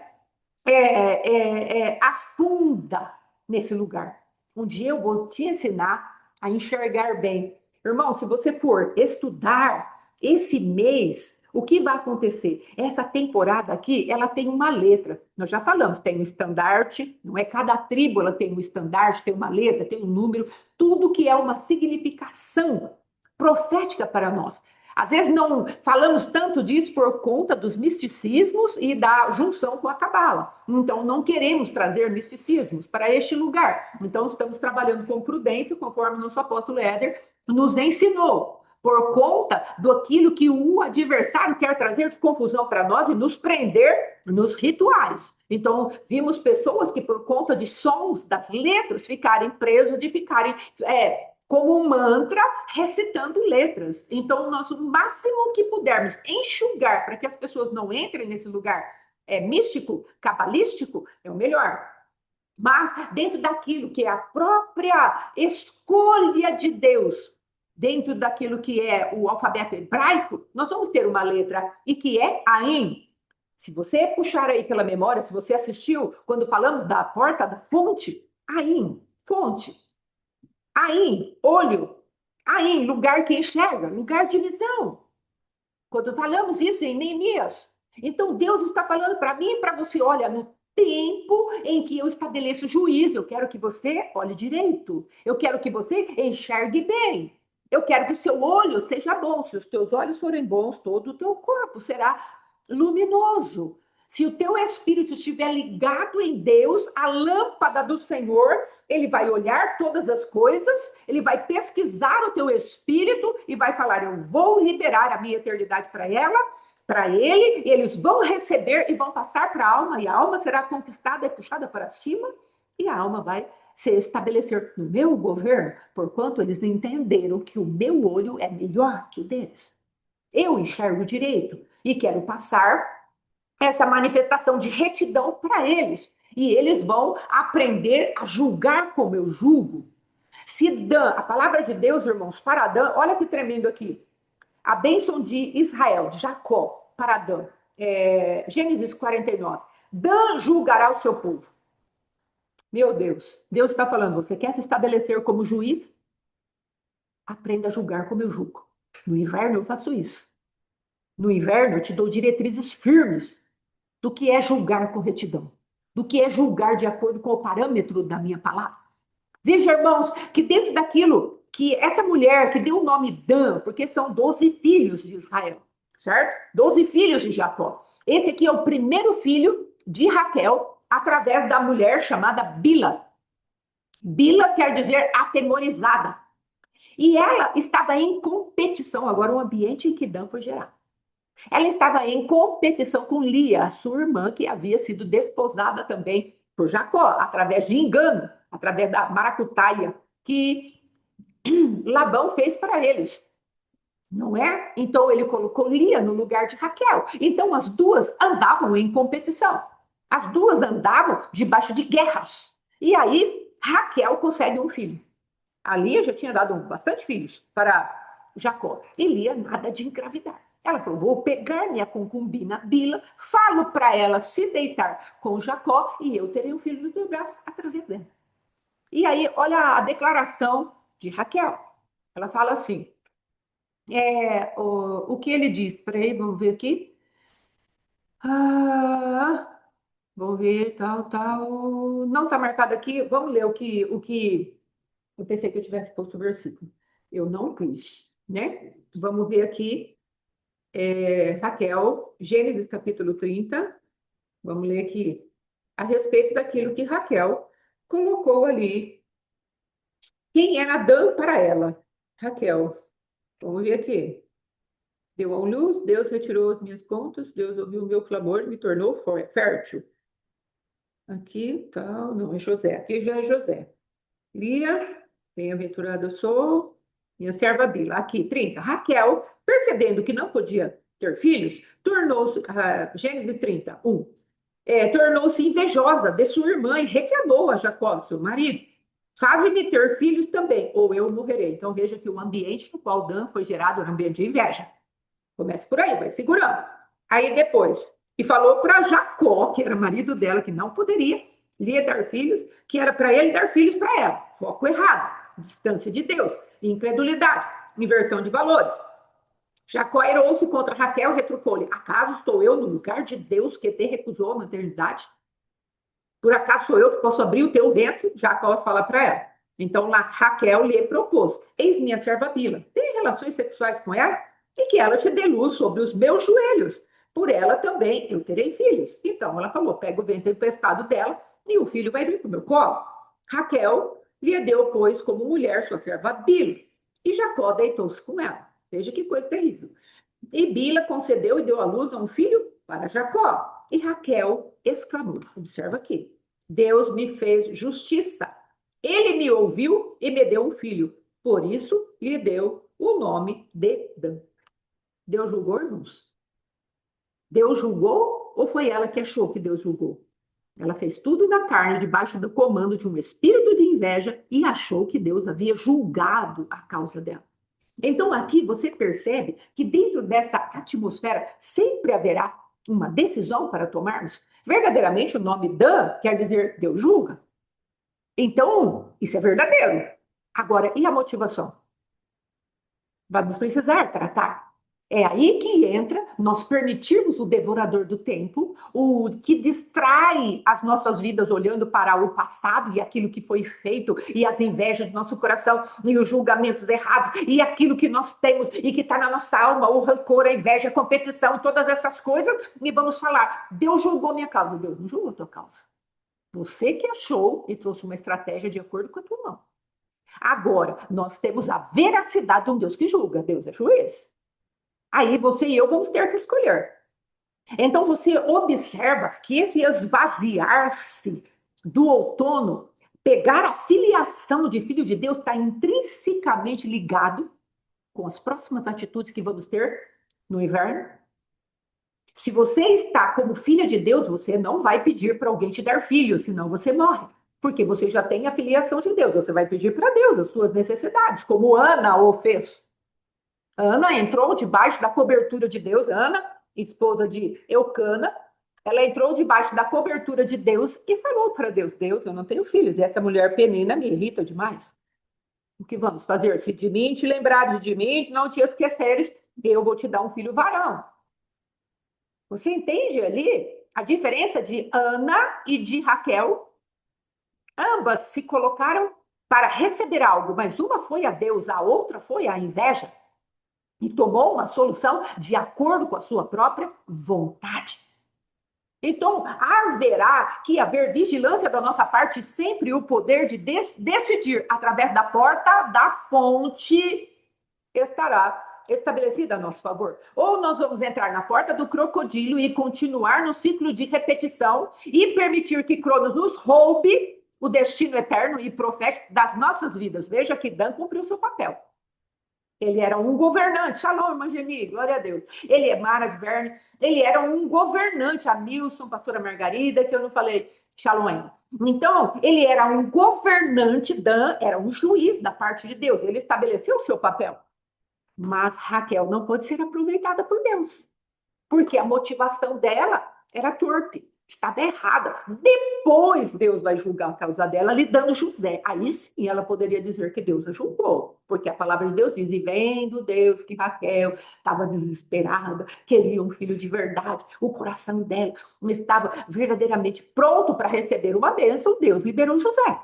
afunda nesse lugar, onde eu vou te ensinar a enxergar bem. Irmão, se você for estudar esse mês, o que vai acontecer? Essa temporada aqui, ela tem uma letra. Nós já falamos, tem um estandarte, não é? Cada tribo ela tem um estandarte, tem uma letra, tem um número, tudo que é uma significação profética para nós. Às vezes não falamos tanto disso por conta dos misticismos e da junção com a cabala. Então não queremos trazer misticismos para este lugar. Então estamos trabalhando com prudência, conforme nosso apóstolo Éder nos ensinou, por conta daquilo que o adversário quer trazer de confusão para nós e nos prender nos rituais. Então, vimos pessoas que, por conta de sons das letras, ficarem presos, de ficarem como um mantra, recitando letras. Então, nós, o máximo que pudermos enxugar para que as pessoas não entrem nesse lugar místico, cabalístico, é o melhor. Mas dentro daquilo que é a própria escolha de Deus, dentro daquilo que é o alfabeto hebraico, nós vamos ter uma letra, e que é Ain. Se você puxar aí pela memória, se você assistiu, quando falamos da porta da fonte, Ain, fonte. Ain, olho. Ain, lugar que enxerga, lugar de visão. Quando falamos isso em Neemias. Então Deus está falando para mim e para você, olha, no tempo em que eu estabeleço juízo, eu quero que você olhe direito. Eu quero que você enxergue bem. Eu quero que o seu olho seja bom. Se os teus olhos forem bons, todo o teu corpo será luminoso. Se o teu espírito estiver ligado em Deus, a lâmpada do Senhor, ele vai olhar todas as coisas, ele vai pesquisar o teu espírito e vai falar: eu vou liberar a minha eternidade para ela, para ele, e eles vão receber e vão passar para a alma, e a alma será conquistada e puxada para cima, e a alma vai se estabelecer no meu governo, porquanto eles entenderam que o meu olho é melhor que o deles. Eu enxergo direito e quero passar essa manifestação de retidão para eles. E eles vão aprender a julgar como eu julgo. Se Dan, a palavra de Deus, irmãos, para Dan, olha que tremendo aqui. A bênção de Israel, de Jacó, para Dan. Gênesis 49. Dan julgará o seu povo. Meu Deus, Deus está falando, você quer se estabelecer como juiz? Aprenda a julgar como eu julgo. No inverno eu faço isso. No inverno eu te dou diretrizes firmes do que é julgar com retidão, do que é julgar de acordo com o parâmetro da minha palavra. Veja, irmãos, que dentro daquilo que essa mulher que deu o nome Dan, porque são 12 filhos de Israel, certo? 12 filhos de Jacó. Esse aqui é o primeiro filho de Raquel, através da mulher chamada Bila. Bila quer dizer atemorizada. E ela estava em competição, agora o ambiente em que Dan foi gerado. Ela estava em competição com Lia, sua irmã, que havia sido desposada também por Jacó, através de engano, através da maracutaia que Labão fez para eles. Não é? Então ele colocou Lia no lugar de Raquel. Então as duas andavam em competição. As duas andavam debaixo de guerras. E aí Raquel consegue um filho. A Lia já tinha dado bastante filhos para Jacó. E Lia nada de engravidar. Ela falou: vou pegar minha concubina Bila, falo para ela se deitar com Jacó e eu terei um filho nos meus braços através dela. E aí, olha a declaração de Raquel. Ela fala assim: o que ele diz? Peraí, vamos ver aqui. Vamos ver, tal. Não está marcado aqui. Vamos ler o que. Eu pensei que eu tivesse posto o versículo. Eu não pus, né? Vamos ver aqui. Raquel, Gênesis capítulo 30. Vamos ler aqui. A respeito daquilo que Raquel colocou ali. Quem era Dan para ela? Raquel. Vamos ver aqui. Deu a luz, Deus retirou as minhas contas, Deus ouviu o meu clamor, me tornou fértil. Aqui, tal, não, é José. Aqui já é José. Lia, bem-aventurada sou, minha serva Bila. Aqui, 30. Raquel, percebendo que não podia ter filhos, tornou-se, Gênesis 30, 1, tornou-se invejosa de sua irmã e reclamou a Jacó, seu marido: faze-me ter filhos também, ou eu morrerei. Então veja que o ambiente no qual Dan foi gerado era um ambiente de inveja. Começa por aí, vai segurando. Aí depois, e falou para Jacó, que era marido dela, que não poderia lhe dar filhos, que era para ele dar filhos para ela. Foco errado, distância de Deus, incredulidade, inversão de valores. Jacó irou-se contra Raquel, retrucou-lhe: acaso estou eu no lugar de Deus que te recusou a maternidade? Por acaso sou eu que posso abrir o teu ventre? Jacó fala para ela. Então lá Raquel lhe propôs: eis minha serva Bila, tem relações sexuais com ela? e que ela te dê luz sobre os meus joelhos. Por ela também eu terei filhos. Então ela falou: pega o ventre emprestado dela e o filho vai vir para o meu colo. Raquel lhe deu, pois, como mulher sua serva Bila, e Jacó deitou-se com ela. Veja que coisa terrível. E Bila concedeu e deu à luz a um filho para Jacó. E Raquel exclamou: observa aqui, Deus me fez justiça. Ele me ouviu e me deu um filho. Por isso lhe deu o nome de Dan. Deus julgou, irmãos? Deus julgou ou foi ela que achou que Deus julgou? Ela fez tudo na carne, debaixo do comando de um espírito de inveja e achou que Deus havia julgado a causa dela. Então, aqui você percebe que dentro dessa atmosfera sempre haverá uma decisão para tomarmos. Verdadeiramente, o nome Dan quer dizer Deus julga. Então, isso é verdadeiro. Agora, e a motivação? Vamos precisar tratar. É aí que entra nós permitirmos o devorador do tempo, o que distrai as nossas vidas olhando para o passado e aquilo que foi feito, e as invejas do nosso coração, e os julgamentos errados, e aquilo que nós temos e que está na nossa alma, o rancor, a inveja, a competição, todas essas coisas, e vamos falar: Deus julgou minha causa. Deus não julgou a tua causa. Você que achou e trouxe uma estratégia de acordo com a tua mão. Agora, nós temos a veracidade de um Deus que julga. Deus é juiz. Aí você e eu vamos ter que escolher. Então você observa que esse esvaziar-se do outono, pegar a filiação de filho de Deus, está intrinsecamente ligado com as próximas atitudes que vamos ter no inverno. Se você está como filha de Deus, você não vai pedir para alguém te dar filho, senão você morre. Porque você já tem a filiação de Deus. Você vai pedir para Deus as suas necessidades, como Ana o fez. Ana entrou debaixo da cobertura de Deus. Ana, esposa de Eucana, ela entrou debaixo da cobertura de Deus e falou para Deus: Deus, eu não tenho filhos, e essa mulher Penina me irrita demais. O que vamos fazer? Se de mim te lembrares de mim, não te esqueceres, eu vou te dar um filho varão. Você entende ali a diferença de Ana e de Raquel? Ambas se colocaram para receber algo, mas uma foi a Deus, a outra foi a inveja. E tomou uma solução de acordo com a sua própria vontade. Então, haverá que haver vigilância da nossa parte, sempre o poder de decidir através da porta da fonte estará estabelecida a nosso favor. Ou nós vamos entrar na porta do crocodilo e continuar no ciclo de repetição e permitir que Cronos nos roube o destino eterno e profético das nossas vidas. Veja que Dan cumpriu seu papel. Ele era um governante. Shalom, irmã Geni, glória a Deus. Ele é Mara de Verne. Ele era um governante. A Milson, pastora Margarida, que eu não falei shalom ainda. Então, ele era um governante, Dan era um juiz da parte de Deus. Ele estabeleceu o seu papel. Mas Raquel não pôde ser aproveitada por Deus, porque a motivação dela era torpe, estava errada. Depois Deus vai julgar a causa dela, lhe dando José. Aí sim ela poderia dizer que Deus a julgou, porque a palavra de Deus diz: e vendo Deus que Raquel estava desesperada, queria um filho de verdade, o coração dela não estava verdadeiramente pronto para receber uma bênção, Deus liberou José.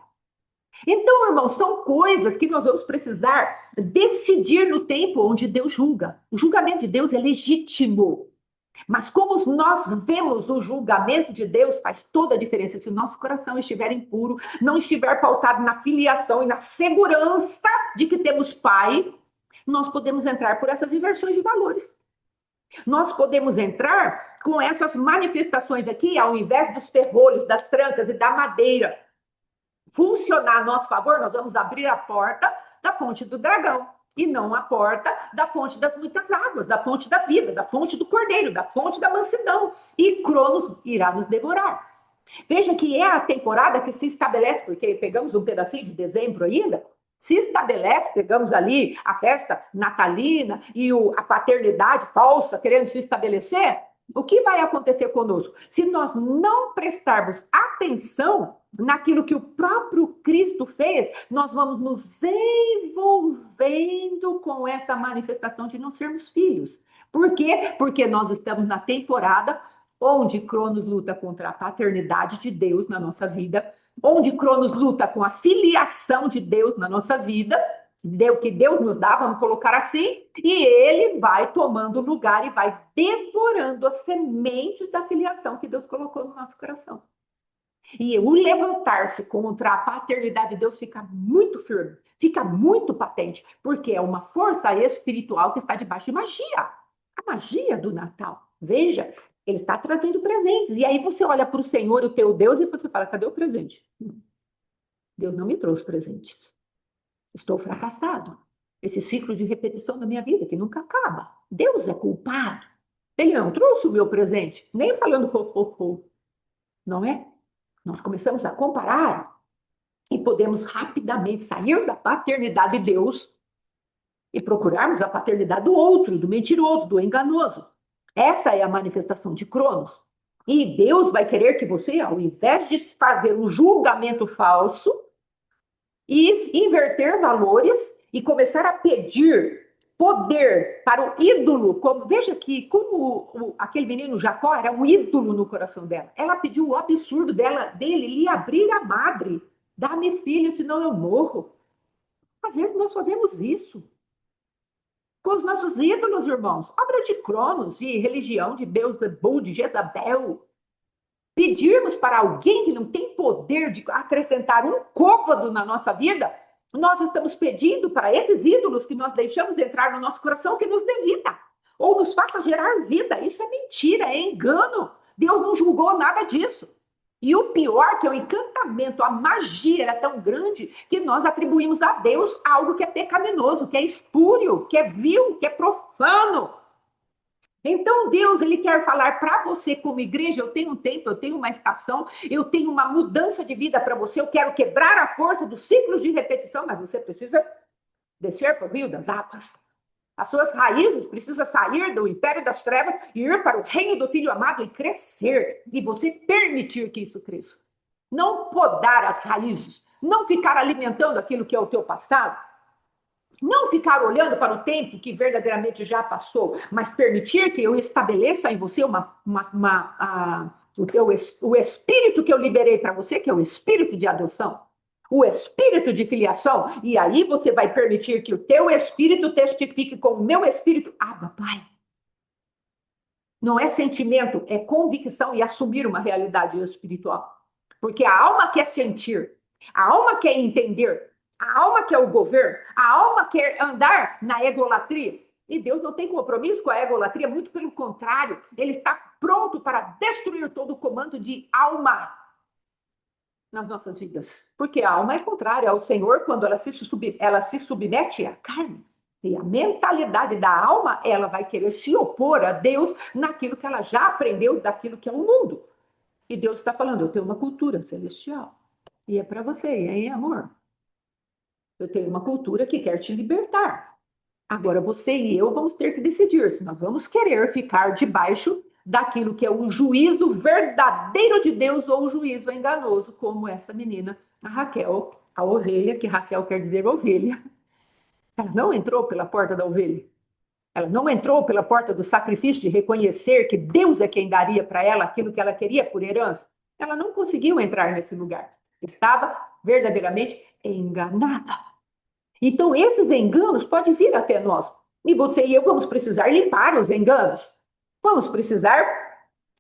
Então, irmãos, são coisas que nós vamos precisar decidir no tempo onde Deus julga. O julgamento de Deus é legítimo. Mas como nós vemos o julgamento de Deus, faz toda a diferença. Se o nosso coração estiver impuro, não estiver pautado na filiação e na segurança de que temos Pai, nós podemos entrar por essas inversões de valores. Nós podemos entrar com essas manifestações aqui, ao invés dos ferrolhos, das trancas e da madeira funcionar a nosso favor, nós vamos abrir a porta da fonte do dragão e não a porta da fonte das muitas águas, da fonte da vida, da fonte do cordeiro, da fonte da mansidão. E Cronos irá nos devorar. Veja que é a temporada que se estabelece, porque pegamos um pedacinho de dezembro ainda, se estabelece, pegamos ali a festa natalina e a paternidade falsa querendo se estabelecer. O que vai acontecer conosco? Se nós não prestarmos atenção naquilo que o próprio Cristo fez, nós vamos nos envolvendo com essa manifestação de não sermos filhos. Por quê? Porque nós estamos na temporada onde Cronos luta contra a paternidade de Deus na nossa vida, onde Cronos luta com a filiação de Deus na nossa vida, que Deus nos dá, vamos colocar assim, e ele vai tomando lugar e vai devorando as sementes da filiação que Deus colocou no nosso coração. E o levantar-se contra a paternidade de Deus fica muito firme, fica muito patente, porque é uma força espiritual que está debaixo de magia. A magia do Natal. Veja, ele está trazendo presentes. E aí você olha para o Senhor, o teu Deus, e você fala: cadê o presente? Deus não me trouxe presentes. Estou fracassado. Esse ciclo de repetição da minha vida que nunca acaba. Deus é culpado. Ele não trouxe o meu presente, nem falando ho, ho, ho. Não é? Nós começamos a comparar e podemos rapidamente sair da paternidade de Deus e procurarmos a paternidade do outro, do mentiroso, do enganoso. Essa é a manifestação de Cronos. E Deus vai querer que você, ao invés de fazer um julgamento falso e inverter valores e começar a pedir poder para o ídolo, veja que como aquele menino Jacó era um ídolo no coração dela, ela pediu o absurdo dele lhe abrir a madre, dá-me filho, senão eu morro. Às vezes nós fazemos isso com os nossos ídolos, irmãos, obras de Cronos, de religião, de Beelzebul, de Jezabel. Pedirmos para alguém que não tem poder de acrescentar um côvado na nossa vida, nós estamos pedindo para esses ídolos que nós deixamos entrar no nosso coração que nos dê vida, ou nos faça gerar vida. Isso é mentira, é engano. Deus não julgou nada disso. E o pior que o encantamento, a magia era tão grande que nós atribuímos a Deus algo que é pecaminoso, que é espúrio, que é vil, que é profano. Então Deus, ele quer falar para você como igreja: eu tenho um tempo, eu tenho uma estação, eu tenho uma mudança de vida para você, eu quero quebrar a força dos ciclos de repetição, mas você precisa descer para o rio das águas. As suas raízes precisam sair do império das trevas e ir para o reino do Filho amado e crescer. E você permitir que isso cresça. Não podar as raízes, não ficar alimentando aquilo que é o teu passado, não ficar olhando para o tempo que verdadeiramente já passou, mas permitir que eu estabeleça em você o espírito que eu liberei para você, que é o espírito de adoção, o espírito de filiação, e aí você vai permitir que o teu espírito testifique com o meu espírito: Abba, Pai. Não é sentimento, é convicção e assumir uma realidade espiritual. Porque a alma quer sentir, a alma quer entender, a alma quer o governo, a alma quer andar na egolatria. E Deus não tem compromisso com a egolatria, muito pelo contrário, ele está pronto para destruir todo o comando de alma nas nossas vidas. Porque a alma é contrária ao Senhor quando ela se submete à carne. E a mentalidade da alma, ela vai querer se opor a Deus naquilo que ela já aprendeu daquilo que é o mundo. E Deus está falando: eu tenho uma cultura celestial. E é para você, e aí, amor? Eu tenho uma cultura que quer te libertar. Agora você e eu vamos ter que decidir se nós vamos querer ficar debaixo daquilo que é o juízo verdadeiro de Deus ou o juízo enganoso, como essa menina, a Raquel, a ovelha, que Raquel quer dizer ovelha. Ela não entrou pela porta da ovelha. Ela não entrou pela porta do sacrifício de reconhecer que Deus é quem daria para ela aquilo que ela queria por herança. Ela não conseguiu entrar nesse lugar. Estava verdadeiramente enganada. Então, esses enganos podem vir até nós. E você e eu vamos precisar limpar os enganos. Vamos precisar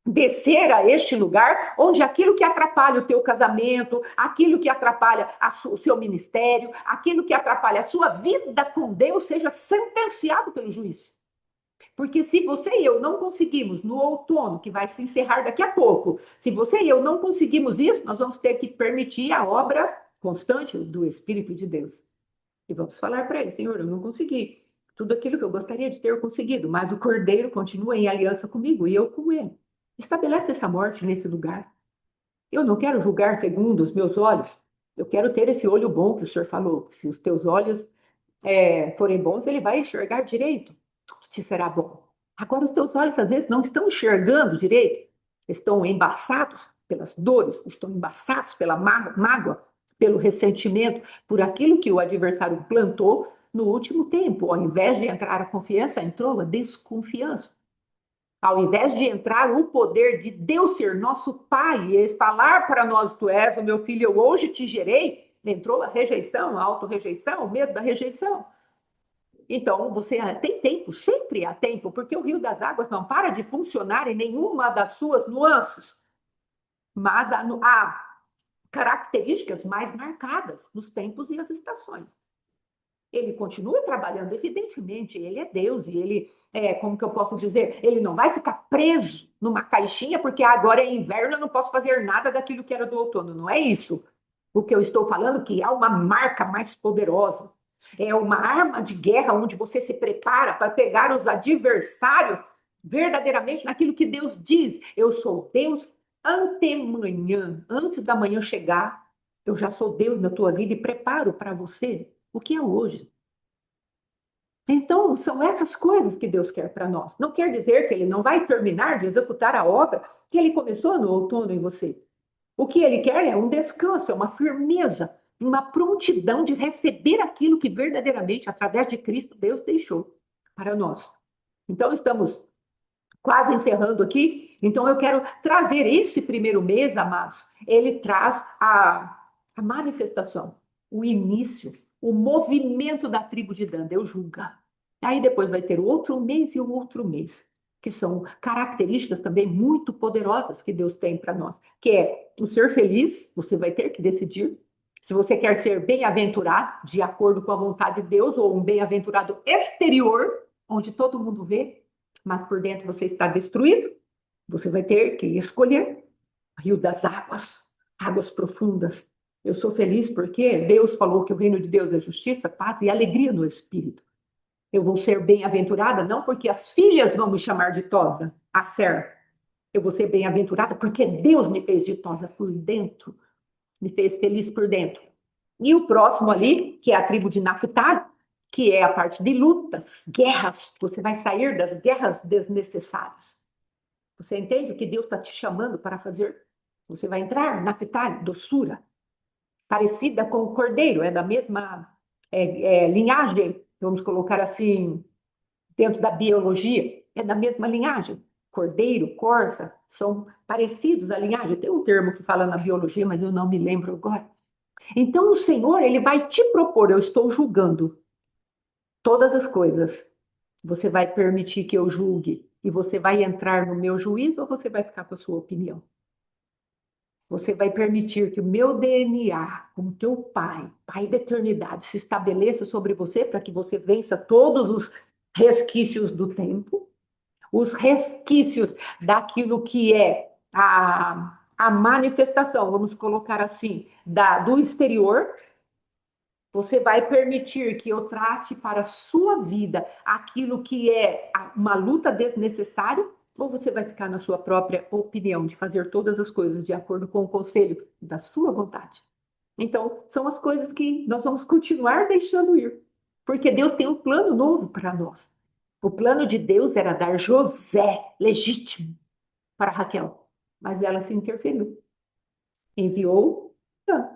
descer a este lugar onde aquilo que atrapalha o teu casamento, aquilo que atrapalha o seu ministério, aquilo que atrapalha a sua vida com Deus seja sentenciado pelo juiz. Porque se você e eu não conseguimos, no outono, que vai se encerrar daqui a pouco, se você e eu não conseguimos isso, nós vamos ter que permitir a obra constante do Espírito de Deus. E vamos falar para ele: Senhor, eu não consegui tudo aquilo que eu gostaria de ter conseguido, mas o Cordeiro continua em aliança comigo e eu com ele. Estabelece essa morte nesse lugar. Eu não quero julgar segundo os meus olhos. Eu quero ter esse olho bom que o Senhor falou. Se os teus olhos forem bons, ele vai enxergar direito. Tudo te será bom. Agora, os teus olhos, às vezes, não estão enxergando direito. Estão embaçados pelas dores, estão embaçados pela mágoa, pelo ressentimento, por aquilo que o adversário plantou no último tempo. Ao invés de entrar a confiança, entrou a desconfiança. Ao invés de entrar o poder de Deus ser nosso Pai e falar para nós: tu és o meu filho, eu hoje te gerei, entrou a rejeição, a autorrejeição, o medo da rejeição. Então, você tem tempo, sempre há tempo, porque o Rio das Águas não para de funcionar em nenhuma das suas nuances, mas há características mais marcadas nos tempos e as estações. Ele continua trabalhando, evidentemente, ele é Deus, e ele, como que eu posso dizer, ele não vai ficar preso numa caixinha, porque agora é inverno, eu não posso fazer nada daquilo que era do outono, não é isso. O que eu estou falando é que há uma marca mais poderosa, é uma arma de guerra onde você se prepara para pegar os adversários verdadeiramente naquilo que Deus diz. Eu sou Deus antemanhã, antes da manhã chegar, eu já sou Deus na tua vida e preparo para você o que é hoje. Então, são essas coisas que Deus quer para nós. Não quer dizer que ele não vai terminar de executar a obra que ele começou no outono em você. O que ele quer é um descanso, é uma firmeza, uma prontidão de receber aquilo que verdadeiramente, através de Cristo, Deus deixou para nós. Então, estamos quase encerrando aqui. Então, eu quero trazer esse primeiro mês, amados, ele traz a manifestação, o início, o movimento da tribo de Dan, Deus julga. Aí depois vai ter o outro mês e o outro mês, que são características também muito poderosas que Deus tem para nós, que é o ser feliz, você vai ter que decidir se você quer ser bem-aventurado, de acordo com a vontade de Deus, ou um bem-aventurado exterior, onde todo mundo vê, mas por dentro você está destruído, você vai ter que escolher rio das águas, águas profundas. Eu sou feliz porque Deus falou que o reino de Deus é justiça, paz e alegria no espírito. Eu vou ser bem-aventurada não porque as filhas vão me chamar ditosa, a ser. Eu vou ser bem-aventurada porque Deus me fez ditosa por dentro, me fez feliz por dentro. E o próximo ali, que é a tribo de Naphtali, que é a parte de lutas, guerras. Você vai sair das guerras desnecessárias. Você entende o que Deus está te chamando para fazer? Você vai entrar na Naphtali, doçura, parecida com o cordeiro, é da mesma linhagem, vamos colocar assim, dentro da biologia, é da mesma linhagem. Cordeiro, corça, são parecidos a linhagem. Tem um termo que fala na biologia, mas eu não me lembro agora. Então, o Senhor, ele vai te propor, eu estou julgando todas as coisas. Você vai permitir que eu julgue e você vai entrar no meu juízo ou você vai ficar com a sua opinião? Você vai permitir que o meu DNA, como teu pai, pai da eternidade, se estabeleça sobre você para que você vença todos os resquícios do tempo, os resquícios daquilo que é a manifestação, vamos colocar assim, do exterior. Você vai permitir que eu trate para a sua vida aquilo que é uma luta desnecessária? Ou você vai ficar na sua própria opinião de fazer todas as coisas de acordo com o conselho da sua vontade? Então, são as coisas que nós vamos continuar deixando ir. Porque Deus tem um plano novo para nós. O plano de Deus era dar José legítimo para Raquel, mas ela se interferiu. Enviou Dan,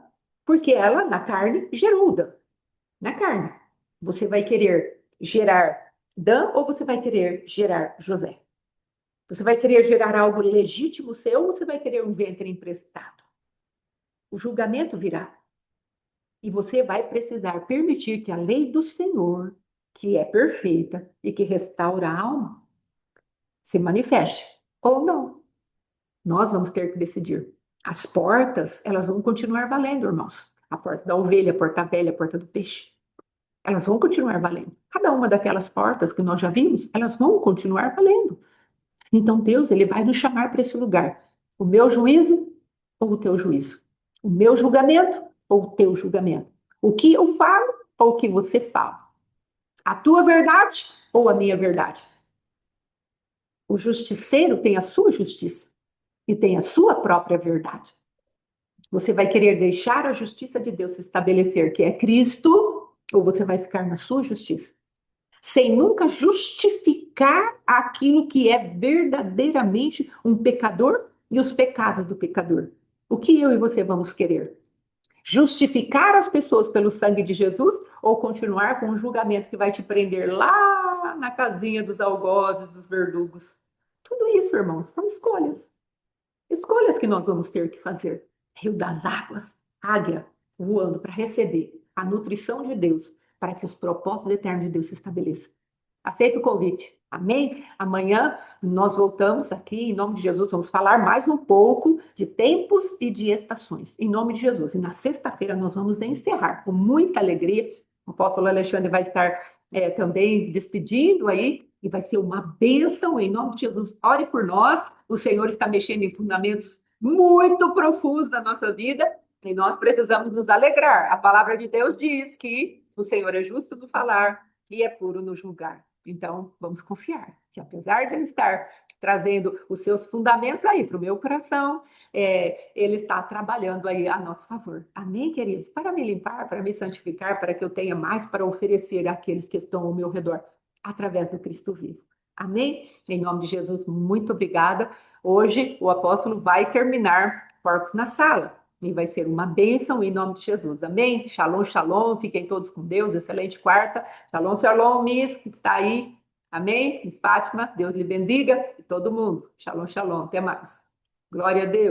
porque ela, na carne, gerou Dan. Na carne. Você vai querer gerar Dan ou você vai querer gerar José? Você vai querer gerar algo legítimo seu ou você vai querer um ventre emprestado? O julgamento virá. E você vai precisar permitir que a lei do Senhor, que é perfeita e que restaura a alma, se manifeste ou não. Nós vamos ter que decidir. As portas, elas vão continuar valendo, irmãos. A porta da ovelha, a porta velha, a porta do peixe. Elas vão continuar valendo. Cada uma daquelas portas que nós já vimos, elas vão continuar valendo. Então Deus, ele vai nos chamar para esse lugar. O meu juízo ou o teu juízo? O meu julgamento ou o teu julgamento? O que eu falo ou o que você fala? A tua verdade ou a minha verdade? O justiceiro tem a sua justiça e tem a sua própria verdade. Você vai querer deixar a justiça de Deus se estabelecer, que é Cristo, ou você vai ficar na sua justiça? Sem nunca justificar aquilo que é verdadeiramente um pecador e os pecados do pecador. O que eu e você vamos querer? Justificar as pessoas pelo sangue de Jesus ou continuar com um julgamento que vai te prender lá na casinha dos algozes, dos verdugos? Tudo isso, irmãos, são escolhas. Escolhas que nós vamos ter que fazer. Rio das águas, águia, voando para receber a nutrição de Deus, para que os propósitos eternos de Deus se estabeleçam. Aceita o convite. Amém? Amanhã nós voltamos aqui, em nome de Jesus, vamos falar mais um pouco de tempos e de estações, em nome de Jesus. E na sexta-feira nós vamos encerrar com muita alegria. O apóstolo Alexandre vai estar também despedindo aí, e vai ser uma bênção, em nome de Jesus. Ore por nós. O Senhor está mexendo em fundamentos muito profundos da nossa vida, e nós precisamos nos alegrar. A palavra de Deus diz que o Senhor é justo no falar e é puro no julgar. Então, vamos confiar que, apesar de ele estar trazendo os seus fundamentos aí para o meu coração, ele está trabalhando aí a nosso favor. Amém, queridos? Para me limpar, para me santificar, para que eu tenha mais para oferecer àqueles que estão ao meu redor, através do Cristo vivo. Amém? Em nome de Jesus, muito obrigada. Hoje, o apóstolo vai terminar Porcos na Sala. E vai ser uma bênção em nome de Jesus. Amém? Shalom, shalom. Fiquem todos com Deus. Excelente quarta. Shalom, shalom, Miss, que está aí. Amém? Miss Fátima, Deus lhe bendiga. E todo mundo. Shalom, shalom. Até mais. Glória a Deus.